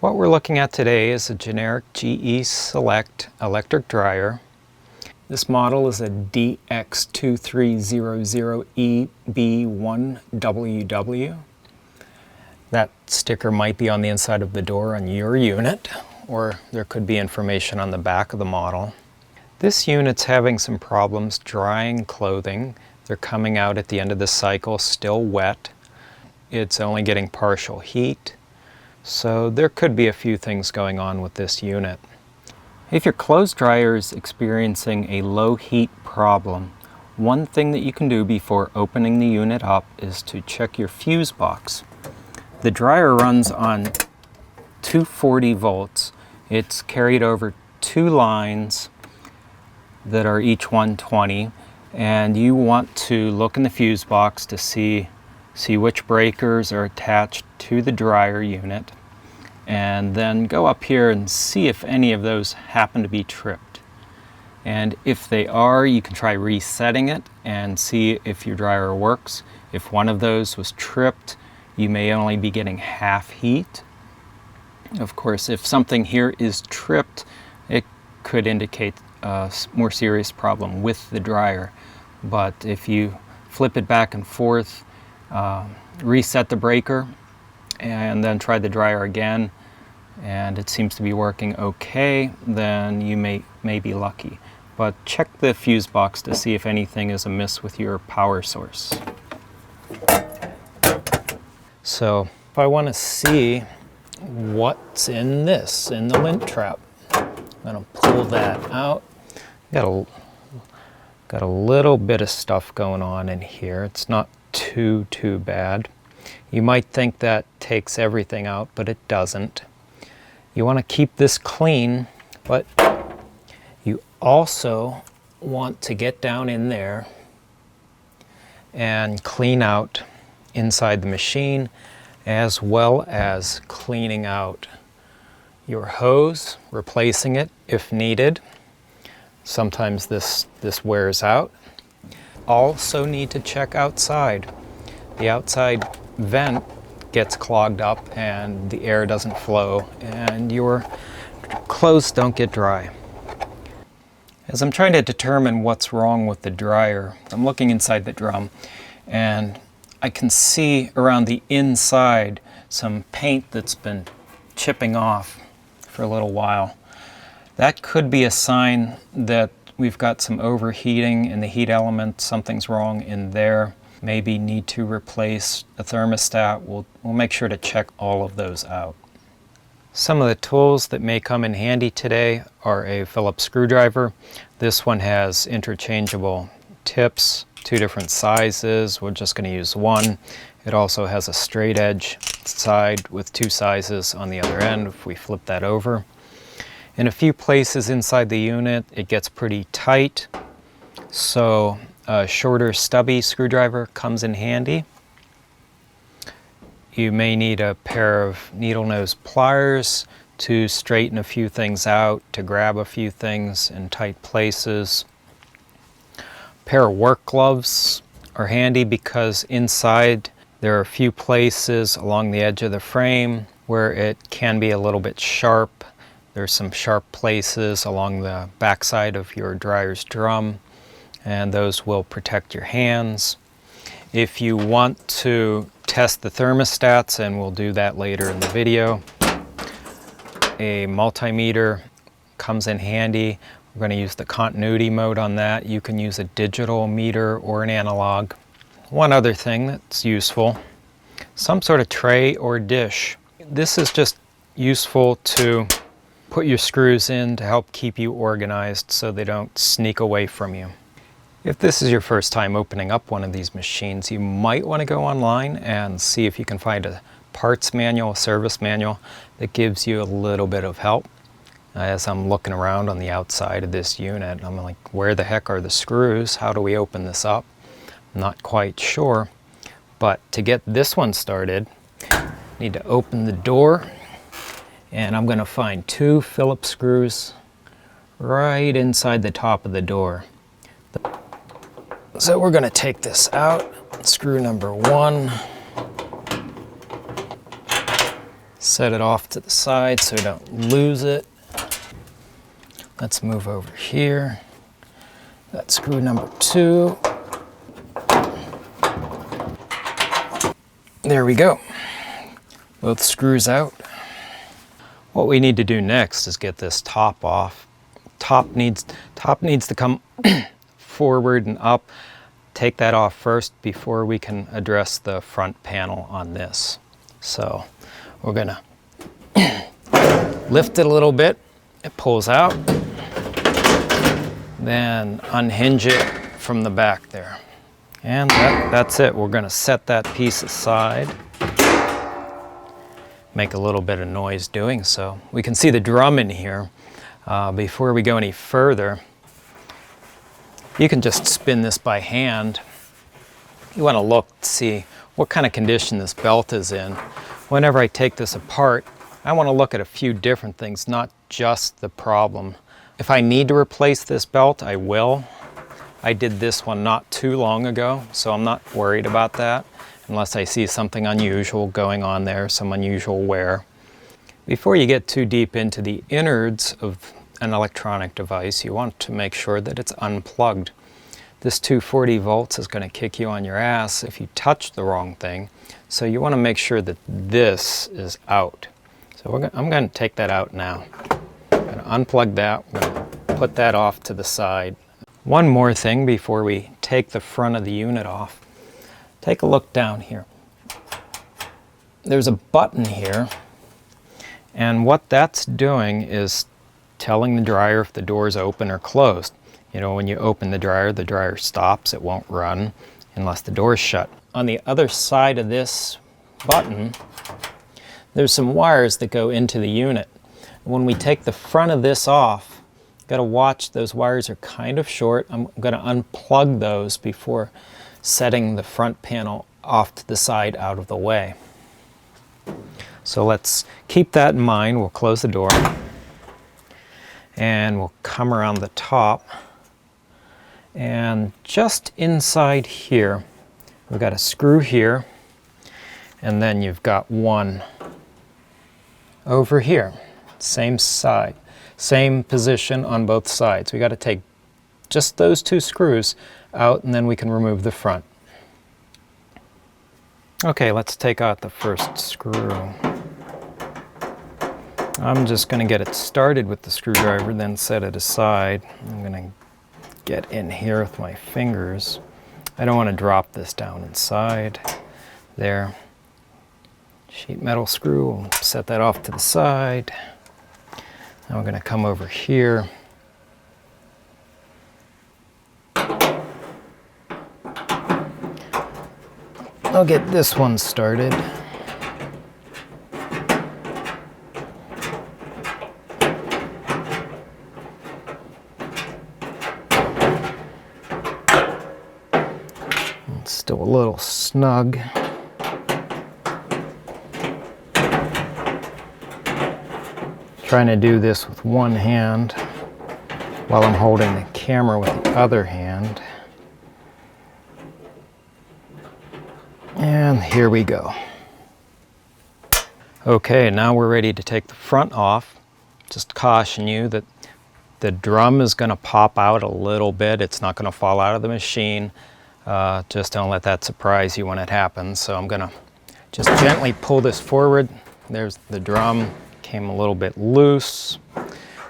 What we're looking at today is a generic GE Select electric dryer. This model is a DX2300EB1WW. That sticker might be on the inside of the door on your unit, or there could be information on the back of the model. This unit's having some problems drying clothing. They're coming out at the end of the cycle still wet. It's only getting partial heat. So there could be a few things going on with this unit. If your clothes dryer is experiencing a low heat problem, one thing that you can do before opening the unit up is to check your fuse box. The dryer runs on 240 volts. It's carried over 2 lines that are each 120, and you want to look in the fuse box to see which breakers are attached to the dryer unit, and then go up here and see if any of those happen to be tripped. And if they are, you can try resetting it and see if your dryer works. If one of those was tripped, you may only be getting half heat. Of course, if something here is tripped, it could indicate a more serious problem with the dryer. But if you flip it back and forth, reset the breaker, and then try the dryer again, and it seems to be working okay, then you may be lucky. But check the fuse box to see if anything is amiss with your power source. So if I want to see what's in the lint trap, I'm going to pull that out. Got a little bit of stuff going on in here. It's not too bad. You might think that takes everything out, but it doesn't. You want to keep this clean, but you also want to get down in there and clean out inside the machine, as well as cleaning out your hose, replacing it if needed. Sometimes this wears out. Also need to check outside. The outside vent gets clogged up and the air doesn't flow and your clothes don't get dry. As I'm trying to determine what's wrong with the dryer, I'm looking inside the drum and I can see around the inside some paint that's been chipping off for a little while. That could be a sign that we've got some overheating in the heat element. Something's wrong in there. Maybe need to replace a thermostat. We'll make sure to check all of those out. Some of the tools that may come in handy today are a Phillips screwdriver. This one has interchangeable tips, 2 different sizes. We're just going to use one. It also has a straight edge side with 2 sizes on the other end if we flip that over. In a few places inside the unit it gets pretty tight, so a shorter stubby screwdriver comes in handy. You may need a pair of needle nose pliers to straighten a few things out, to grab a few things in tight places. A pair of work gloves are handy because inside there are a few places along the edge of the frame where it can be a little bit sharp. There's some sharp places along the backside of your dryer's drum, and those will protect your hands. If you want to test the thermostats, and we'll do that later in the video, a multimeter comes in handy. We're going to use the continuity mode on that. You can use a digital meter or an analog. One other thing that's useful, some sort of tray or dish. This is just useful to put your screws in to help keep you organized so they don't sneak away from you. If this is your first time opening up one of these machines, you might want to go online and see if you can find a parts manual, a service manual that gives you a little bit of help. As I'm looking around on the outside of this unit, I'm like, where the heck are the screws? How do we open this up? I'm not quite sure, but to get this one started, I need to open the door. And I'm going to find 2 Phillips screws right inside the top of the door. So we're going to take this out. Screw number 1 set it off to the side so we don't lose it. Let's move over here. That's screw number 2. There we go. Both screws out. What we need to do next is get this top off. Top needs to come forward and up. Take that off first before we can address the front panel on this. So we're gonna lift it a little bit. It pulls out. Then unhinge it from the back there. And that's it. We're gonna set that piece aside. Make a little bit of noise doing so. We can see the drum in here. Before we go any further, you can just spin this by hand. You want to look to see what kind of condition this belt is in. Whenever I take this apart, I want to look at a few different things, not just the problem. If I need to replace this belt, I will. I did this one not too long ago, so I'm not worried about that, unless I see something unusual going on there, some unusual wear. Before you get too deep into the innards of an electronic device, you want to make sure that it's unplugged. This 240 volts is going to kick you on your ass if you touch the wrong thing, so you want to make sure that this is out. So I'm going to take that out now. I'm going to unplug that. We're going to put that off to the side. One more thing before we take the front of the unit off. Take a look down here. There's a button here, and what that's doing is telling the dryer if the door is open or closed. You know, when you open the dryer stops. It won't run unless the door is shut. On the other side of this button, there's some wires that go into the unit. When we take the front of this off, you've got to watch, those wires are kind of short. I'm going to unplug those before setting the front panel off to the side out of the way. So let's keep that in mind. We'll close the door and we'll come around the top, and just inside here we've got a screw here, and then you've got one over here, same side, same position on both sides. We got to take just those 2 screws out, and then we can remove the front. Okay, let's take out the first screw. I'm just going to get it started with the screwdriver, then set it aside. I'm going to get in here with my fingers. I don't want to drop this down inside. There. Sheet metal screw, we'll set that off to the side. Now we're going to come over here. I'll get this one started. It's still a little snug. Trying to do this with one hand while I'm holding the camera with the other hand. And here we go. Okay, now we're ready to take the front off. Just caution you that the drum is going to pop out a little bit. It's not going to fall out of the machine. Just don't let that surprise you when it happens. So I'm going to just gently pull this forward. There's the drum. Came a little bit loose.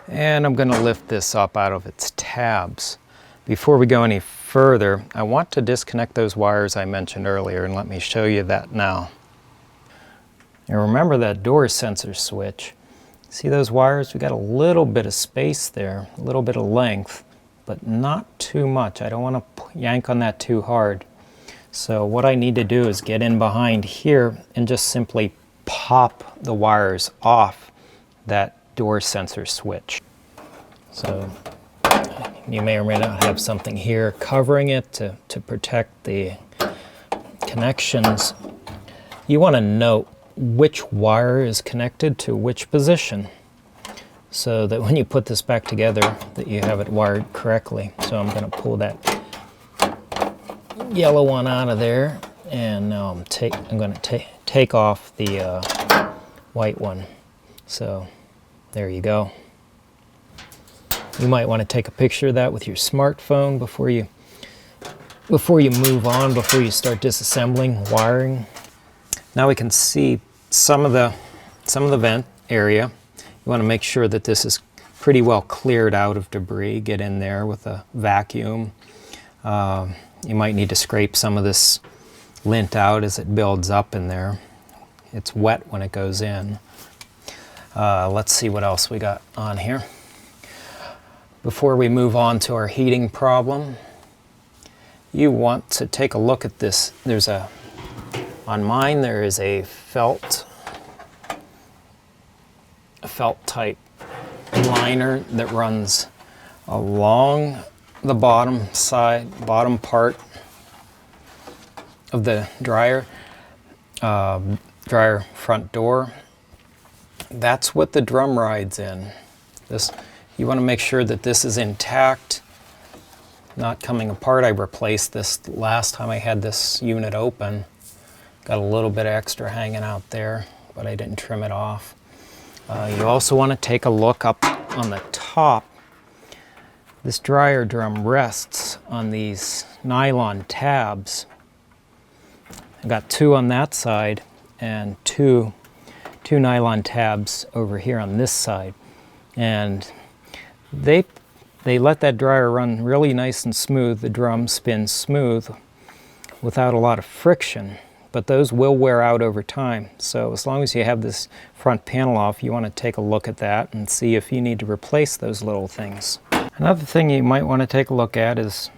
And I'm going to lift this up out of its tabs. Before we go any further, I want to disconnect those wires I mentioned earlier, and let me show you that now. And remember that door sensor switch. See those wires? We got a little bit of space there, a little bit of length, but not too much. I don't want to yank on that too hard. So what I need to do is get in behind here and just simply pop the wires off that door sensor switch. So you may or may not have something here covering it to protect the connections. You want to note which wire is connected to which position so that when you put this back together that you have it wired correctly. So I'm going to pull that yellow one out of there, and now I'm going to take off the white one. So there you go. You might want to take a picture of that with your smartphone before you move on, before you start disassembling wiring. Now we can see some of the vent area. You want to make sure that this is pretty well cleared out of debris. Get in there with a vacuum. You might need to scrape some of this lint out as it builds up in there. It's wet when it goes in. Let's see what else we got on here. Before we move on to our heating problem, you want to take a look at this. On mine there is a felt type liner that runs along the bottom part of the dryer front door. That's what the drum rides in. You want to make sure that this is intact, not coming apart. I replaced this last time I had this unit open. Got a little bit of extra hanging out there, but I didn't trim it off. You also want to take a look up on the top. This dryer drum rests on these nylon tabs. I got 2 on that side and two nylon tabs over here on this side. And they let that dryer run really nice and smooth. The drum spins smooth without a lot of friction, but those will wear out over time. So as long as you have this front panel off, you want to take a look at that and see if you need to replace those little things. Another thing you might want to take a look at is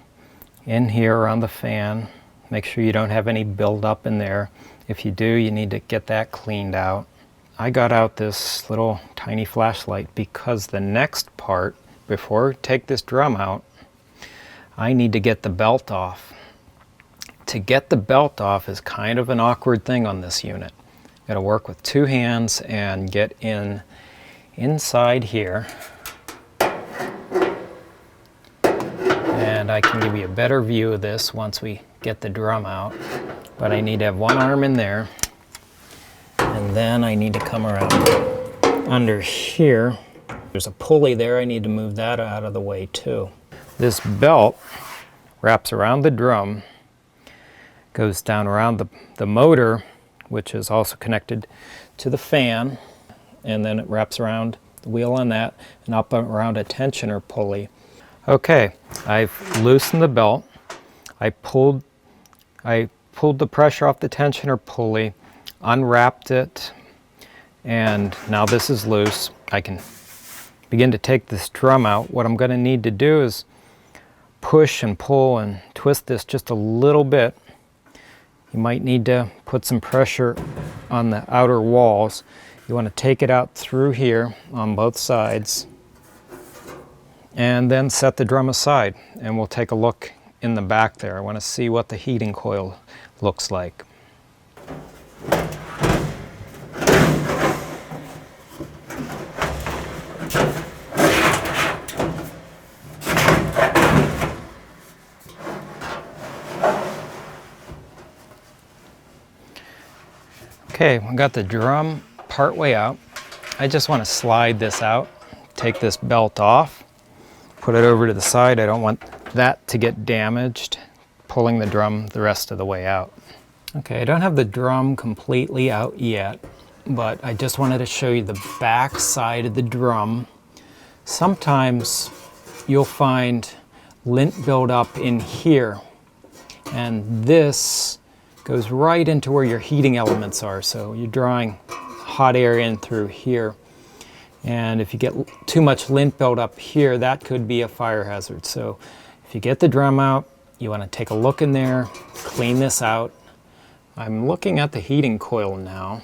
in here around the fan. Make sure you don't have any buildup in there. If you do, you need to get that cleaned out. I got out this little tiny flashlight because the next part, before I take this drum out, I need to get the belt off. To get the belt off is kind of an awkward thing on this unit. Got to work with 2 hands and get inside here. And I can give you a better view of this once we get the drum out. But I need to have one arm in there. And then I need to come around under here. There's a pulley there. I need to move that out of the way too. This belt wraps around the drum, goes down around the motor, which is also connected to the fan, and then it wraps around the wheel on that and up around a tensioner pulley. Okay, I've loosened the belt. I pulled the pressure off the tensioner pulley, unwrapped it, and now this is loose. I can begin to take this drum out. What I'm going to need to do is push and pull and twist this just a little bit. You might need to put some pressure on the outer walls. You want to take it out through here on both sides and then set the drum aside, and we'll take a look in the back there. I want to see what the heating coil looks like. Okay, we got the drum part way out. I just want to slide this out, take this belt off, put it over to the side. I don't want that to get damaged, pulling the drum the rest of the way out. Okay, I don't have the drum completely out yet, but I just wanted to show you the back side of the drum. Sometimes you'll find lint buildup in here, and this goes right into where your heating elements are. So you're drawing hot air in through here. And if you get too much lint buildup here, that could be a fire hazard. So if you get the drum out, you want to take a look in there, clean this out. I'm looking at the heating coil now,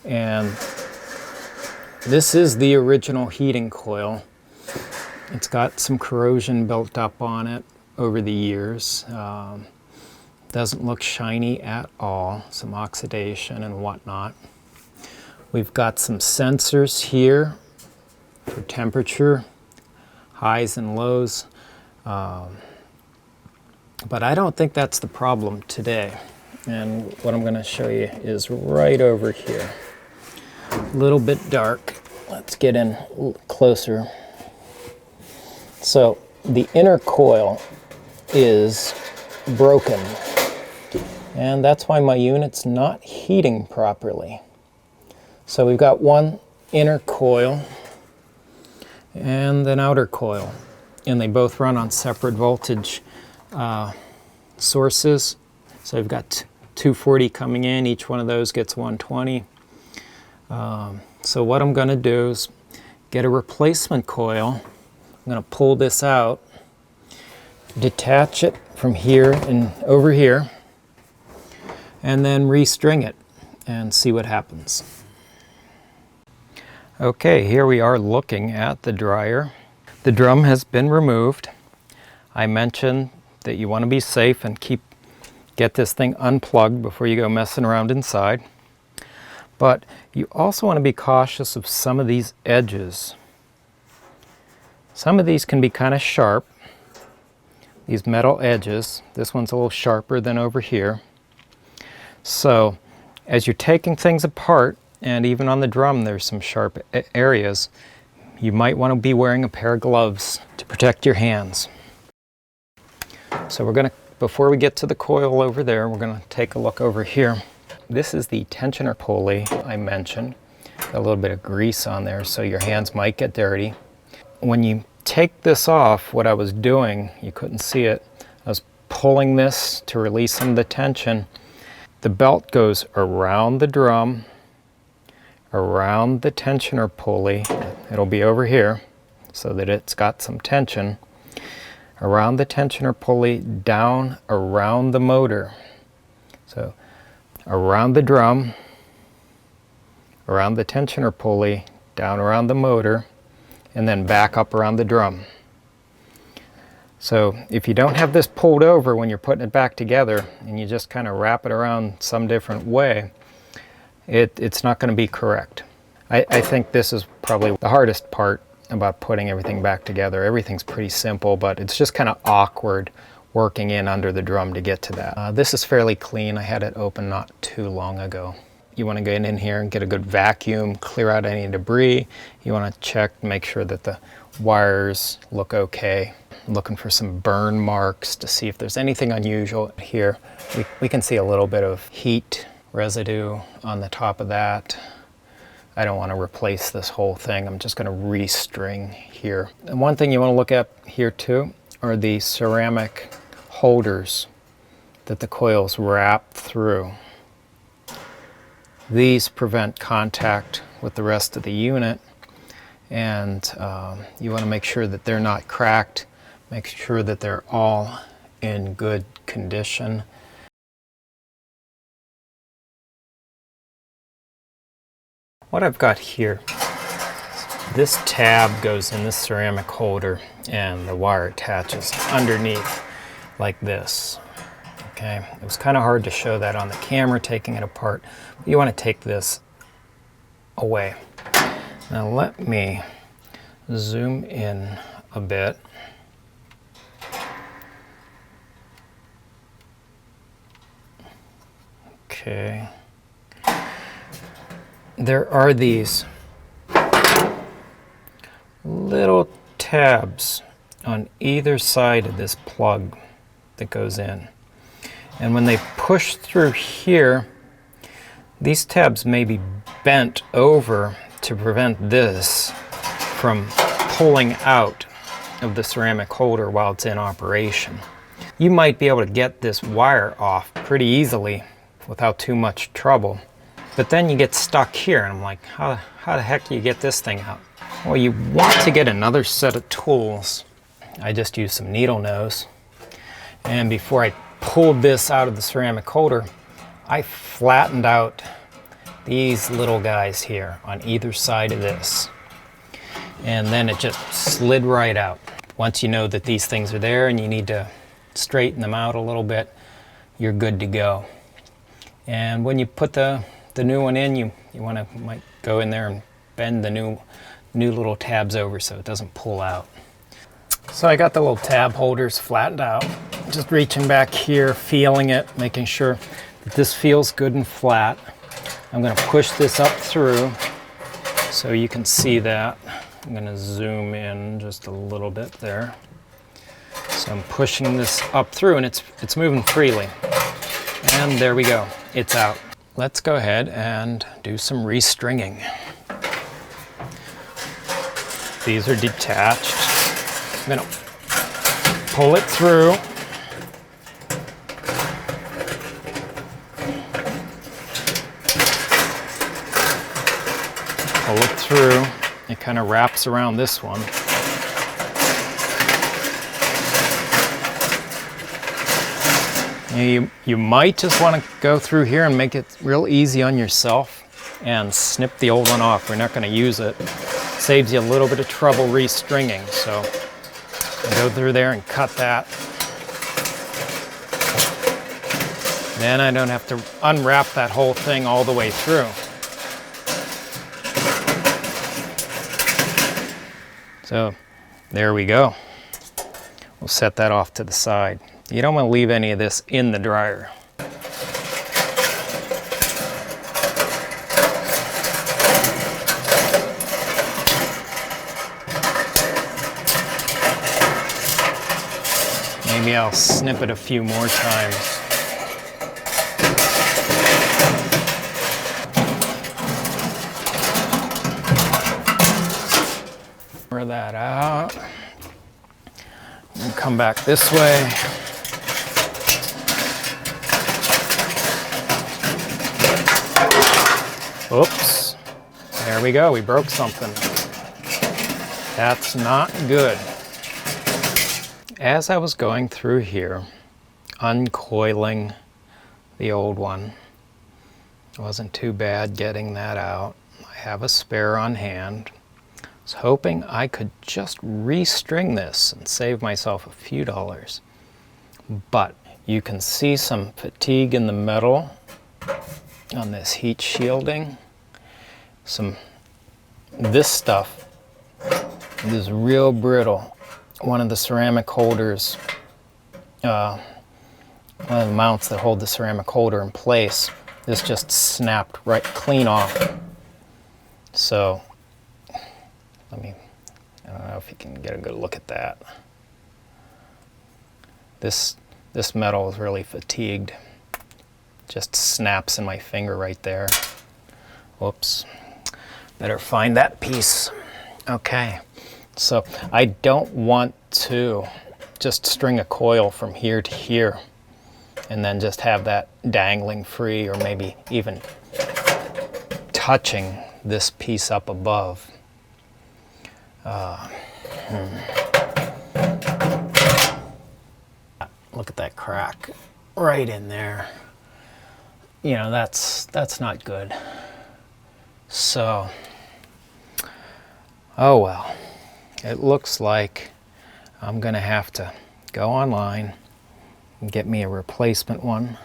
and this is the original heating coil. It's got some corrosion built up on it over the years. Doesn't look shiny at all, some oxidation and whatnot. We've got some sensors here for temperature, highs and lows, but I don't think that's the problem today. And what I'm going to show you is right over here. a little bit dark. Let's get in closer. So the inner coil is broken, and that's why my unit's not heating properly. So we've got one inner coil and an outer coil, and they both run on separate voltage sources. So I've got 240 coming in, each one of those gets 120. So what I'm going to do is get a replacement coil. I'm going to pull this out, detach it from here and over here, and then restring it and see what happens. Okay, here we are looking at the dryer. The drum has been removed. I mentioned that you want to be safe and get this thing unplugged before you go messing around inside. But you also want to be cautious of some of these edges. Some of these can be kind of sharp, these metal edges. This one's a little sharper than over here. So as you're taking things apart, and even on the drum there's some sharp areas, you might want to be wearing a pair of gloves to protect your hands. So we're going to, before we get to the coil over there, we're going to take a look over here. This is the tensioner pulley I mentioned. Got a little bit of grease on there, so your hands might get dirty. When you take this off, what I was doing, you couldn't see it, I was pulling this to release some of the tension. The belt goes around the drum, around the tensioner pulley. It'll be over here so that it's got some tension. Around the tensioner pulley, down around the motor. So around the drum, around the tensioner pulley, down around the motor, and then back up around the drum. So if you don't have this pulled over when you're putting it back together and you just kind of wrap it around some different way, it's not going to be correct. I think this is probably the hardest part about putting everything back together. Everything's pretty simple, but it's just kind of awkward working in under the drum to get to that. This is fairly clean. I had it open not too long ago. You want to get in here and get a good vacuum, clear out any debris. You want to check, make sure that the wires look okay. I'm looking for some burn marks to see if there's anything unusual here. We can see a little bit of heat residue on the top of that. I don't want to replace this whole thing. I'm just going to restring here. And one thing you want to look at here too are the ceramic holders that the coils wrap through. These prevent contact with the rest of the unit, and you want to make sure that they're not cracked, make sure that they're all in good condition. What I've got here, this tab goes in this ceramic holder and the wire attaches underneath like this. Okay, it was kind of hard to show that on the camera taking it apart. But you want to take this away. Now let me zoom in a bit. Okay. There are these little tabs on either side of this plug that goes in. And when they push through here, these tabs may be bent over to prevent this from pulling out of the ceramic holder while it's in operation. You might be able to get this wire off pretty easily without too much trouble. But then you get stuck here, and I'm like, how the heck do you get this thing out? Well, you want to get another set of tools. I just used some needle nose. And before I pulled this out of the ceramic holder, I flattened out these little guys here on either side of this. And then it just slid right out. Once you know that these things are there and you need to straighten them out a little bit, you're good to go. And when you put the new one in, you might go in there and bend the new little tabs over so it doesn't pull out. So I got the little tab holders flattened out. Just reaching back here, feeling it, making sure that this feels good and flat. I'm going to push this up through So you can see that. I'm going to zoom in just a little bit there. So I'm pushing this up through and it's moving freely. And there we go, it's out. Let's go ahead and do some restringing. These are detached. I'm going to pull it through. Pull it through. It kind of wraps around this one. You might just want to go through here and make it real easy on yourself and snip the old one off. We're not going to use it. Saves you a little bit of trouble restringing. So go through there and cut that. Then I don't have to unwrap that whole thing all the way through. So there we go. We'll set that off to the side. You don't want to leave any of this in the dryer. Maybe I'll snip it a few more times. Pour that out. And come back this way. Oops, there we go, we broke something. That's not good. As I was going through here, uncoiling the old one, it wasn't too bad getting that out. I have a spare on hand. I was hoping I could just restring this and save myself a few dollars. But you can see some fatigue in the metal on this heat shielding. This stuff is real brittle. One of the ceramic holders, one of the mounts that hold the ceramic holder in place, this just snapped right clean off. So, I don't know if you can get a good look at that. This metal is really fatigued. Just snaps in my finger right there. Whoops. Better find that piece. Okay. So I don't want to just string a coil from here to here and then just have that dangling free, or maybe even touching this piece up above. Look at that crack right in there. You know, that's not good. So, oh well. It looks like I'm gonna have to go online and get me a replacement one.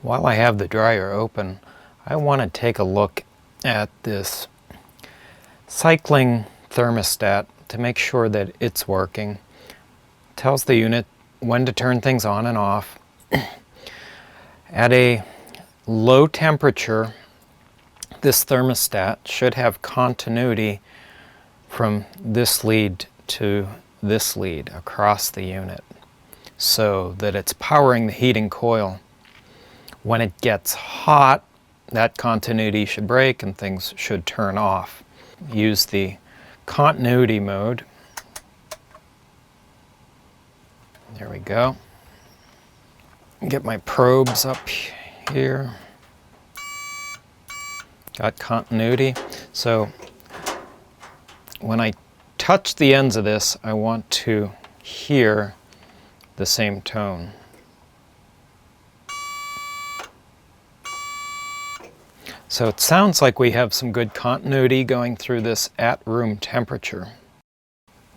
While I have the dryer open, I want to take a look at this cycling thermostat to make sure that it's working. It tells the unit when to turn things on and off. At a low temperature, this thermostat should have continuity from this lead to this lead across the unit, so that it's powering the heating coil. When it gets hot, that continuity should break and things should turn off. Use the continuity mode. There we go. Get my probes up here. Got continuity. So when I touch the ends of this, I want to hear the same tone. So it sounds like we have some good continuity going through this at room temperature.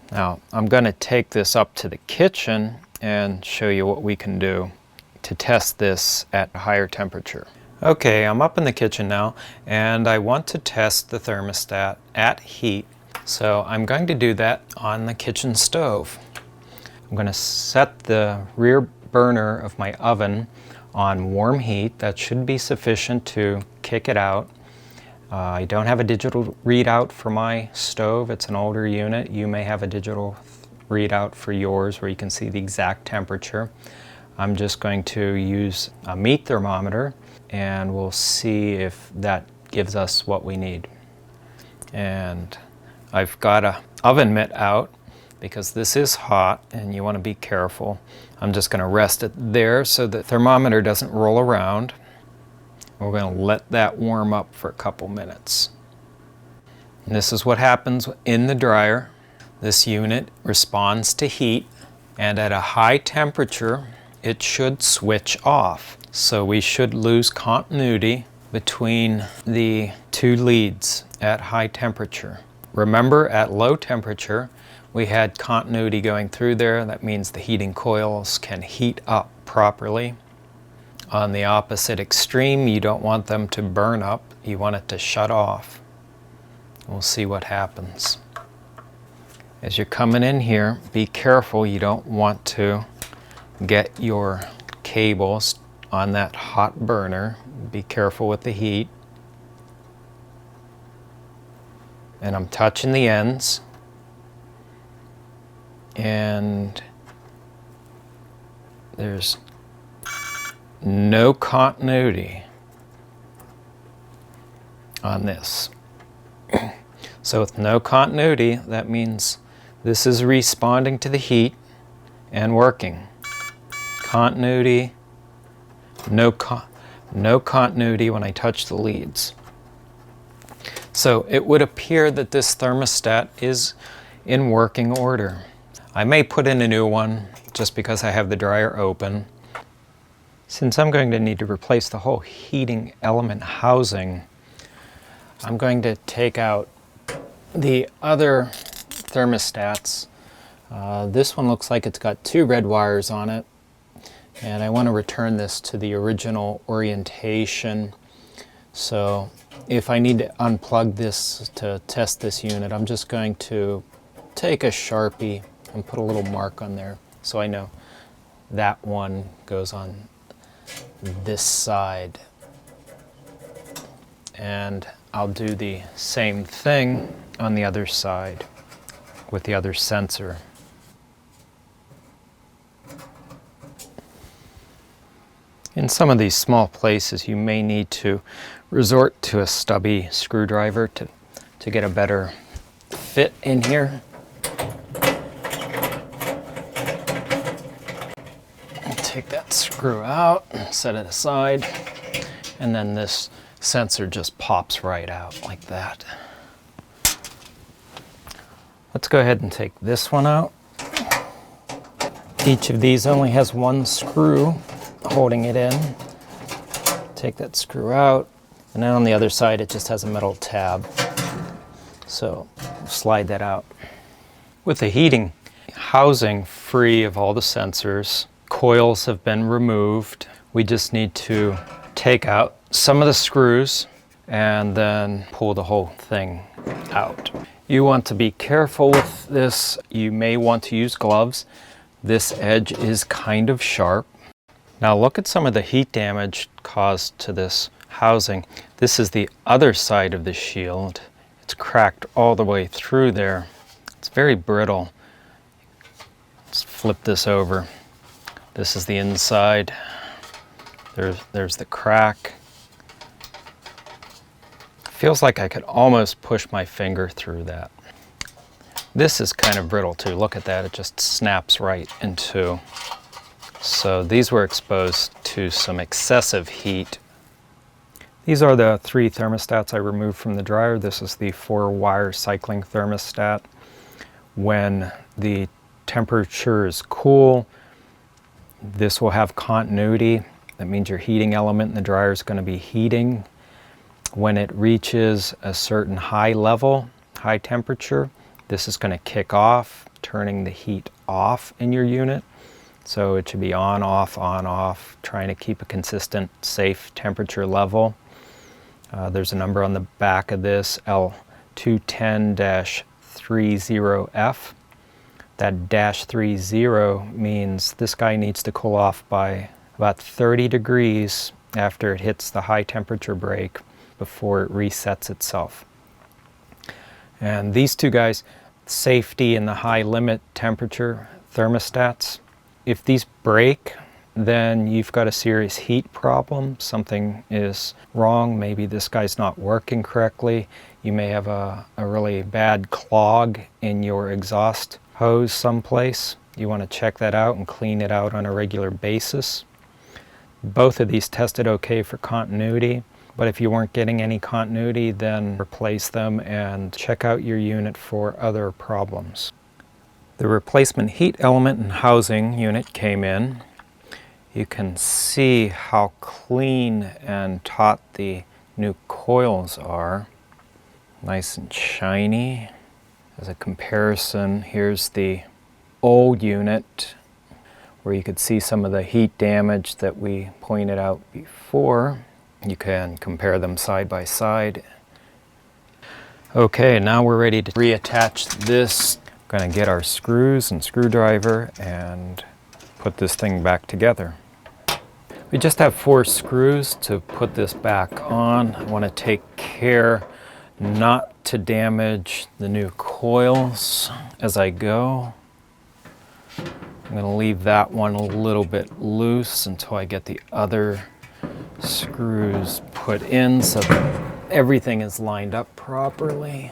Now I'm going to take this up to the kitchen and show you what we can do to test this at a higher temperature. Okay, I'm up in the kitchen now and I want to test the thermostat at heat. So I'm going to do that on the kitchen stove. I'm going to set the rear burner of my oven on warm heat. That should be sufficient to kick it out. I don't have a digital readout for my stove. It's an older unit. You may have a digital readout for yours where you can see the exact temperature. I'm just going to use a meat thermometer and we'll see if that gives us what we need. And I've got an oven mitt out because this is hot and you want to be careful. I'm just going to rest it there so the thermometer doesn't roll around. We're going to let that warm up for a couple minutes. And this is what happens in the dryer. This unit responds to heat, and at a high temperature it should switch off. So we should lose continuity between the two leads at high temperature. Remember, at low temperature we had continuity going through there. That means the heating coils can heat up properly. On the opposite extreme, you don't want them to burn up. You want it to shut off. We'll see what happens. As you're coming in here, be careful. You don't want to get your cables on that hot burner. Be careful with the heat. And I'm touching the ends. And there's no continuity on this. So with no continuity, that means this is responding to the heat and working. Continuity, no continuity when I touch the leads. So it would appear that this thermostat is in working order. I may put in a new one just because I have the dryer open. Since I'm going to need to replace the whole heating element housing, I'm going to take out the other thermostats. This one looks like it's got 2 red wires on it, and I want to return this to the original orientation. So if I need to unplug this to test this unit, I'm just going to take a Sharpie and put a little mark on there so I know that one goes on this side. And I'll do the same thing on the other side with the other sensor. In some of these small places you may need to resort to a stubby screwdriver to get a better fit in here. Take that screw out, set it aside, and then this sensor just pops right out like that. Let's go ahead and take this one out. Each of these only has 1 screw holding it in. Take that screw out, and then on the other side it just has a metal tab. So slide that out. With the heating housing free of all the sensors, coils have been removed. We just need to take out some of the screws and then pull the whole thing out. You want to be careful with this. You may want to use gloves. This edge is kind of sharp. Now look at some of the heat damage caused to this housing. This is the other side of the shield. It's cracked all the way through there. It's very brittle. Let's flip this over. This is the inside. There's the crack. Feels like I could almost push my finger through that. This is kind of brittle too. Look at that, it just snaps right in two. So these were exposed to some excessive heat. These are the 3 thermostats I removed from the dryer. This is the 4-wire cycling thermostat. When the temperature is cool, this will have continuity. That means your heating element in the dryer is going to be heating. When it reaches a certain high level, high temperature, this is going to kick off, turning the heat off in your unit. So it should be on, off, trying to keep a consistent, safe temperature level. There's a number on the back of this, L210-30F. That -30 means this guy needs to cool off by about 30 degrees after it hits the high temperature break. before it resets itself. And these two guys, safety and the high limit temperature thermostats, if these break, then you've got a serious heat problem. Something is wrong. Maybe this guy's not working correctly. You may have a really bad clog in your exhaust hose someplace. You want to check that out and clean it out on a regular basis. Both of these tested okay for continuity, but if you weren't getting any continuity, then replace them and check out your unit for other problems. The replacement heat element and housing unit came in. You can see how clean and taut the new coils are. Nice and shiny. As a comparison, here's the old unit where you could see some of the heat damage that we pointed out before. You can compare them side by side. Okay, now we're ready to reattach this. We're going to get our screws and screwdriver and put this thing back together. We just have 4 screws to put this back on. I want to take care not to damage the new coils as I go. I'm going to leave that one a little bit loose until I get the other screws put in so that everything is lined up properly.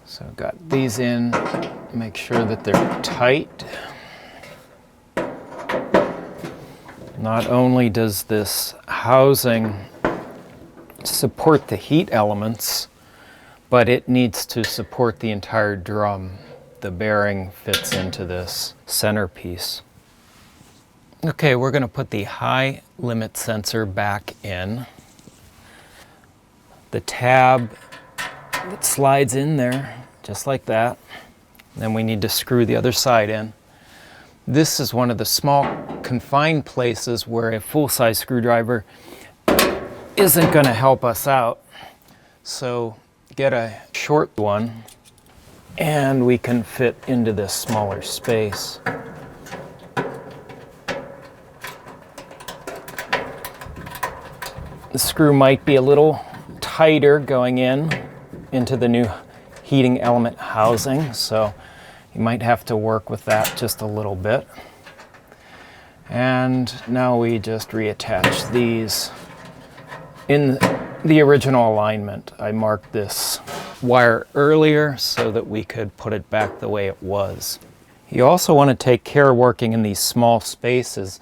So I've got these in, make sure that they're tight. Not only does this housing support the heat elements, but it needs to support the entire drum. The bearing fits into this centerpiece. Okay, we're going to put the high limit sensor back in. The tab that slides in there, just like that. Then we need to screw the other side in. This is one of the small confined places where a full-size screwdriver isn't going to help us out. So get a short one and we can fit into this smaller space. The screw might be a little tighter going into the new heating element housing, so you might have to work with that just a little bit. And now we just reattach these in the original alignment. I marked this wire earlier so that we could put it back the way it was. You also want to take care working in these small spaces.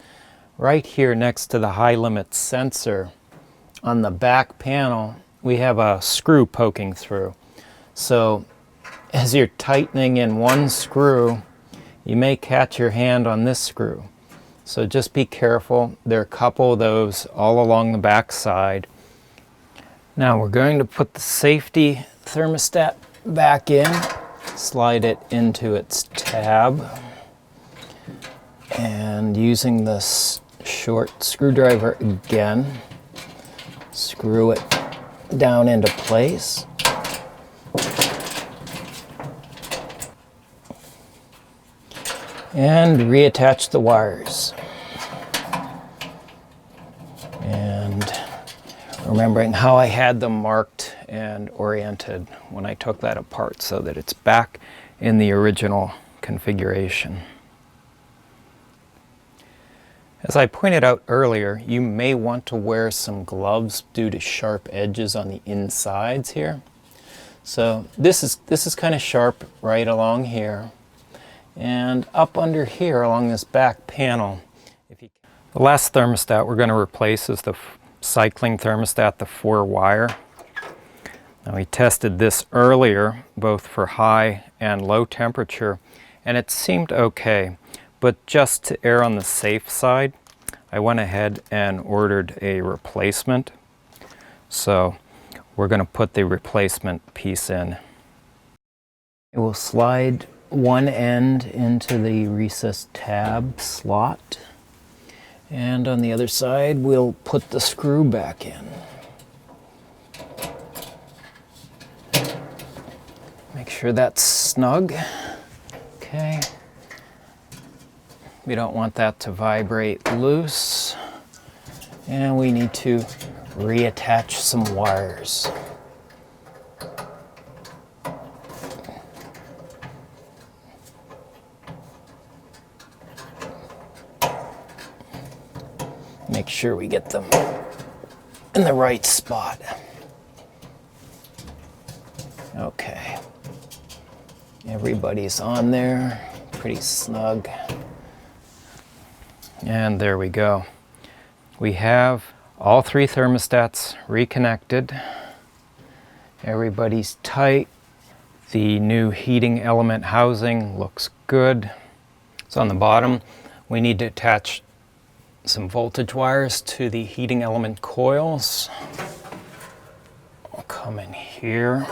Right here next to the high limit sensor on the back panel, we have a screw poking through. So as you're tightening in one screw, you may catch your hand on this screw. So just be careful. There are a couple of those all along the back side. Now we're going to put the safety thermostat back in, slide it into its tab, and using this short screwdriver again, screw it down into place. And reattach the wires. And remembering how I had them marked and oriented when I took that apart so that it's back in the original configuration. As I pointed out earlier, you may want to wear some gloves due to sharp edges on the insides here. So this is kind of sharp right along here. And up under here along this back panel. The last thermostat we're going to replace is the cycling thermostat, the 4-wire. Now we tested this earlier, both for high and low temperature, and it seemed okay. But just to err on the safe side, I went ahead and ordered a replacement. So we're going to put the replacement piece in. It will slide one end into the recessed tab slot, and on the other side we'll put the screw back in. Make sure that's snug. Okay. We don't want that to vibrate loose. And we need to reattach some wires. Make sure we get them in the right spot. Okay. Everybody's on there, pretty snug. And there we go. We have all three thermostats reconnected. Everybody's tight. The new heating element housing looks good. So on the bottom, we need to attach some voltage wires to the heating element coils. I'll come in here.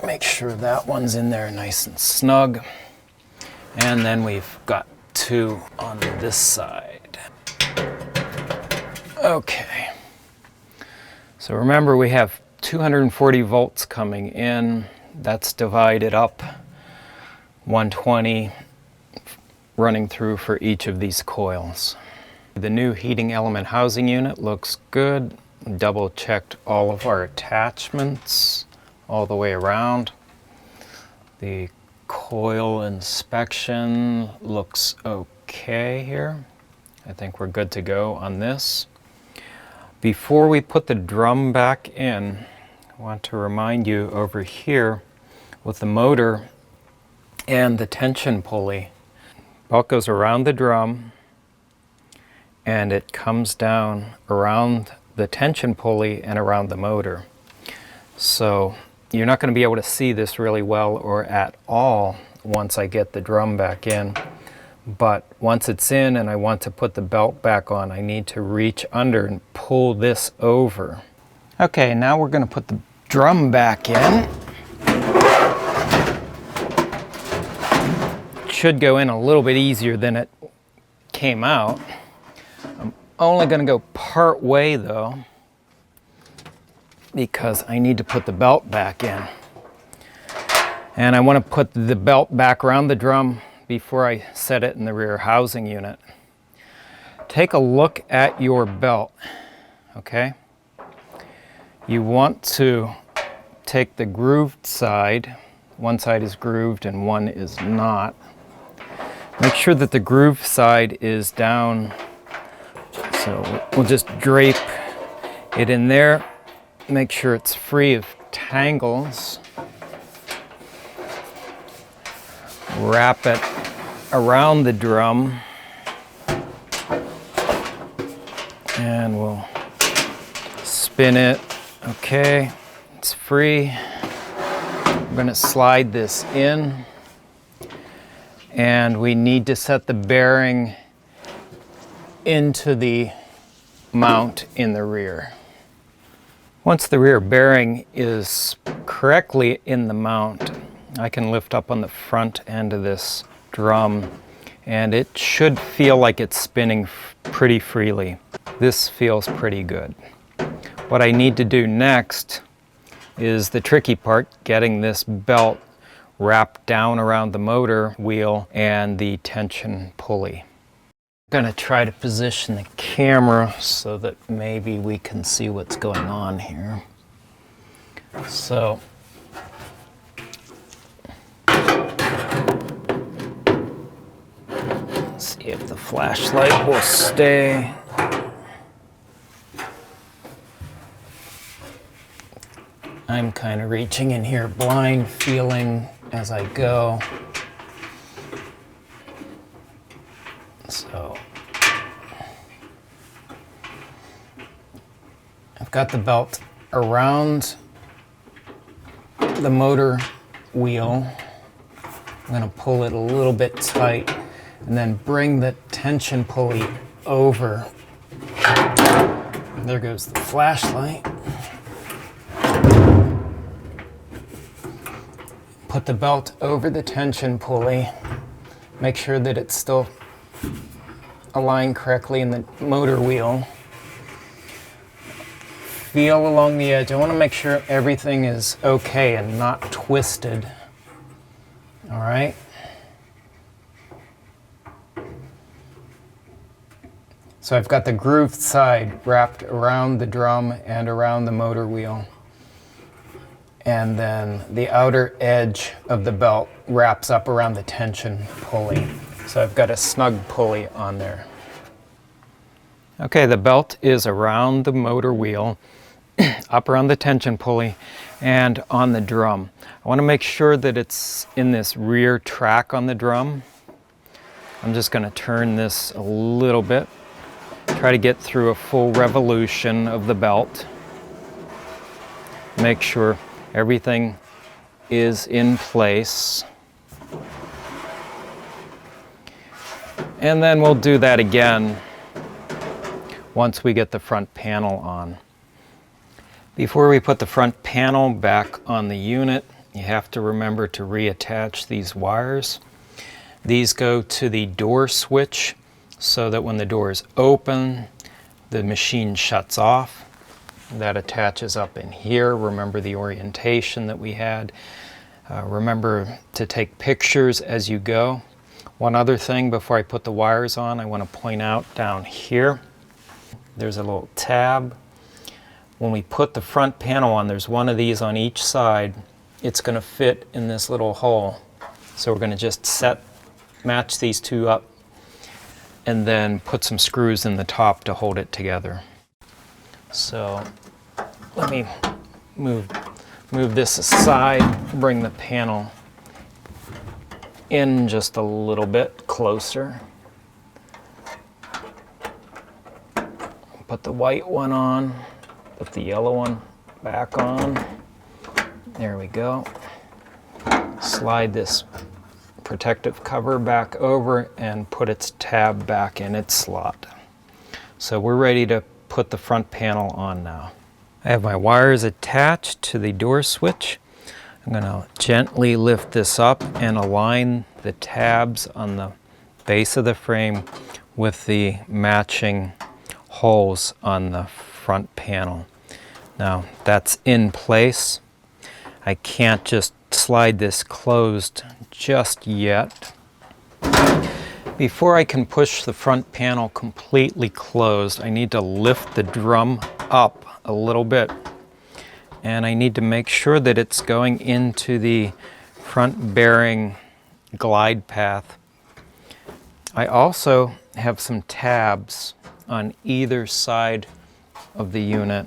Make sure that one's in there nice and snug. And then we've got two on this side. Okay. So remember, we have 240 volts coming in. That's divided up 120 running through for each of these coils. The new heating element housing unit looks good. Double checked all of our attachments all the way around. The coil inspection looks okay here. I think we're good to go on this. Before we put the drum back in, I want to remind you over here with the motor and the tension pulley, belt goes around the drum and it comes down around the tension pulley and around the motor. So you're not going to be able to see this really well or at all once I get the drum back in. But once it's in and I want to put the belt back on, I need to reach under and pull this over. Okay, now we're going to put the drum back in. It should go in a little bit easier than it came out. I'm only going to go part way though, because I need to put the belt back in. And I want to put the belt back around the drum before I set it in the rear housing unit. Take a look at your belt, okay? You want to take the grooved side. One side is grooved and one is not. Make sure that the grooved side is down. So we'll just drape it in there. Make sure it's free of tangles. Wrap it around the drum. And we'll spin it. Okay, it's free. I'm going to slide this in. And we need to set the bearing into the mount in the rear. Once the rear bearing is correctly in the mount, I can lift up on the front end of this drum and it should feel like it's spinning pretty freely. This feels pretty good. What I need to do next is the tricky part, getting this belt wrapped down around the motor wheel and the tension pulley. I'm going to try to position the camera so that maybe we can see what's going on here. So let's see if the flashlight will stay. I'm kind of reaching in here blind, feeling as I go. So I've got the belt around the motor wheel. I'm going to pull it a little bit tight and then bring the tension pulley over. There goes the flashlight. Put the belt over the tension pulley. Make sure that it's still aligned correctly in the motor wheel. feel along the edge. I want to make sure everything is okay and not twisted. All right. So I've got the grooved side wrapped around the drum and around the motor wheel. And then the outer edge of the belt wraps up around the tension pulley. So I've got a snug pulley on there. Okay, the belt is around the motor wheel, up around the tension pulley, and on the drum. I want to make sure that it's in this rear track on the drum. I'm just going to turn this a little bit, try to get through a full revolution of the belt. Make sure everything is in place. And then we'll do that again once we get the front panel on. Before we put the front panel back on the unit, you have to remember to reattach these wires. These go to the door switch so that when the door is open, the machine shuts off. That attaches up in here. Remember the orientation that we had. Remember to take pictures as you go. One other thing before I put the wires on, I want to point out down here, there's a little tab. When we put the front panel on, there's one of these on each side. It's going to fit in this little hole. So we're going to just match these two up and then put some screws in the top to hold it together. So let me move this aside, bring the panel in just a little bit closer. Put the white one on, put the yellow one back on. There we go. Slide this protective cover back over and put its tab back in its slot. So we're ready to put the front panel on now. I have my wires attached to the door switch. I'm going to gently lift this up and align the tabs on the base of the frame with the matching holes on the front panel. Now that's in place. I can't just slide this closed just yet. Before I can push the front panel completely closed, I need to lift the drum up a little bit. And I need to make sure that it's going into the front bearing glide path. I also have some tabs on either side of the unit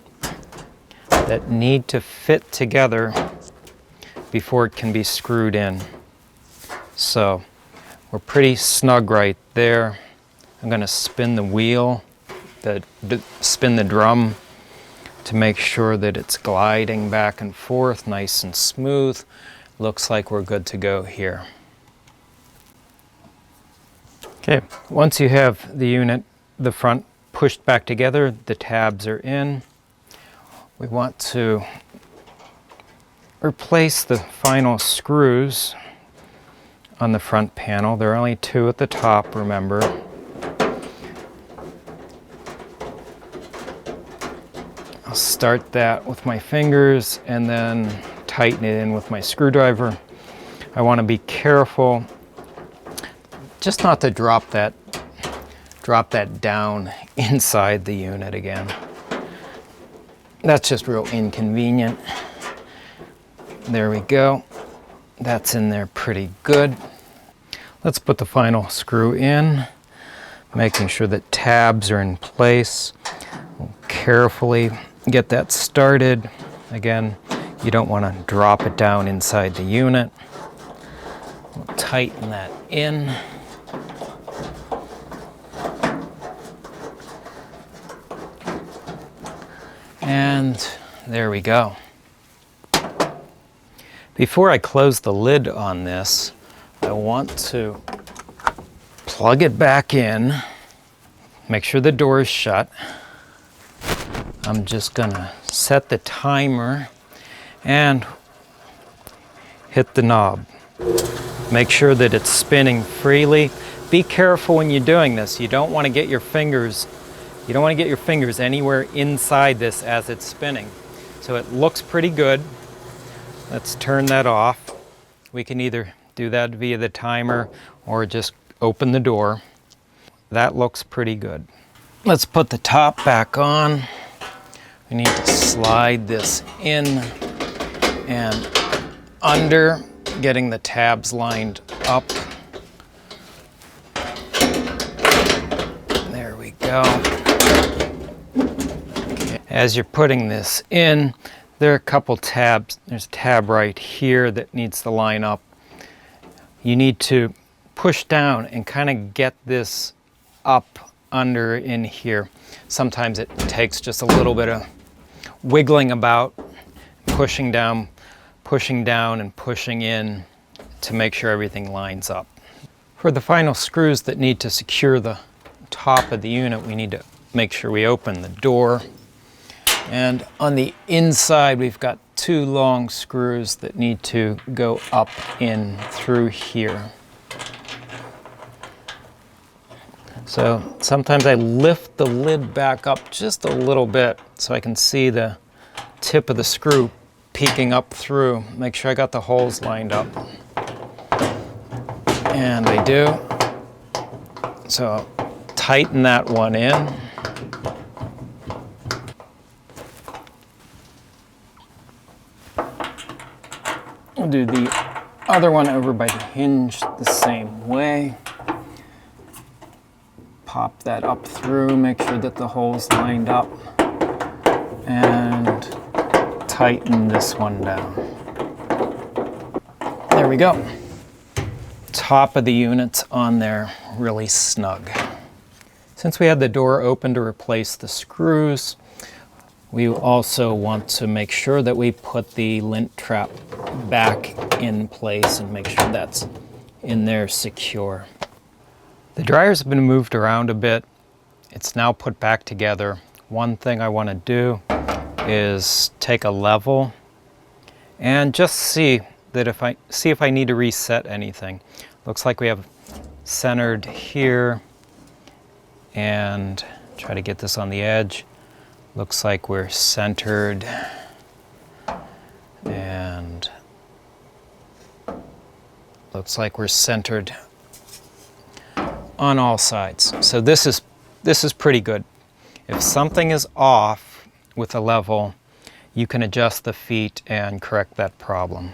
that need to fit together before it can be screwed in. So we're pretty snug right there. I'm going to spin the wheel, spin the drum to make sure that it's gliding back and forth nice and smooth. Looks like we're good to go here. Okay, once you have the unit, the front pushed back together, the tabs are in. We want to replace the final screws on the front panel. There are only two at the top, remember. I'll start that with my fingers and then tighten it in with my screwdriver. I want to be careful just not to drop that down inside the unit again. That's just real inconvenient. There we go. That's in there pretty good. Let's put the final screw in, making sure that tabs are in place. We'll carefully get that started. Again, you don't want to drop it down inside the unit. We'll tighten that in. And there we go. Before I close the lid on this, I want to plug it back in, make sure the door is shut. I'm just gonna set the timer and hit the knob. Make sure that it's spinning freely. Be careful when you're doing this. You don't want to get your fingers You don't want to get your fingers anywhere inside this as it's spinning. So it looks pretty good. Let's turn that off. We can either do that via the timer or just open the door. That looks pretty good. Let's put the top back on. We need to slide this in and under, getting the tabs lined up. There we go. Okay. As you're putting this in, there are a couple tabs. There's a tab right here that needs to line up. You need to push down and kind of get this up under in here. Sometimes it takes just a little bit of wiggling about, pushing down and pushing in to make sure everything lines up. For the final screws that need to secure the top of the unit, we need to make sure we open the door. And on the inside, we've got 2 long screws that need to go up in through here. So sometimes I lift the lid back up just a little bit so I can see the tip of the screw peeking up through. Make sure I got the holes lined up. And I do. So tighten that one in. We'll do the other one over by the hinge the same way. Pop that up through, make sure that the hole's lined up, and tighten this one down. There we go. Top of the unit's on there, really snug. Since we had the door open to replace the screws, we also want to make sure that we put the lint trap back in place and make sure that's in there secure. The dryers have been moved around a bit. It's now put back together. One thing I want to do is take a level and just see if I need to reset anything. Looks like we have centered here, and try to get this on the edge. Looks like we're centered, and looks like we're centered on all sides. So this is pretty good. If something is off with a level, you can adjust the feet and correct that problem.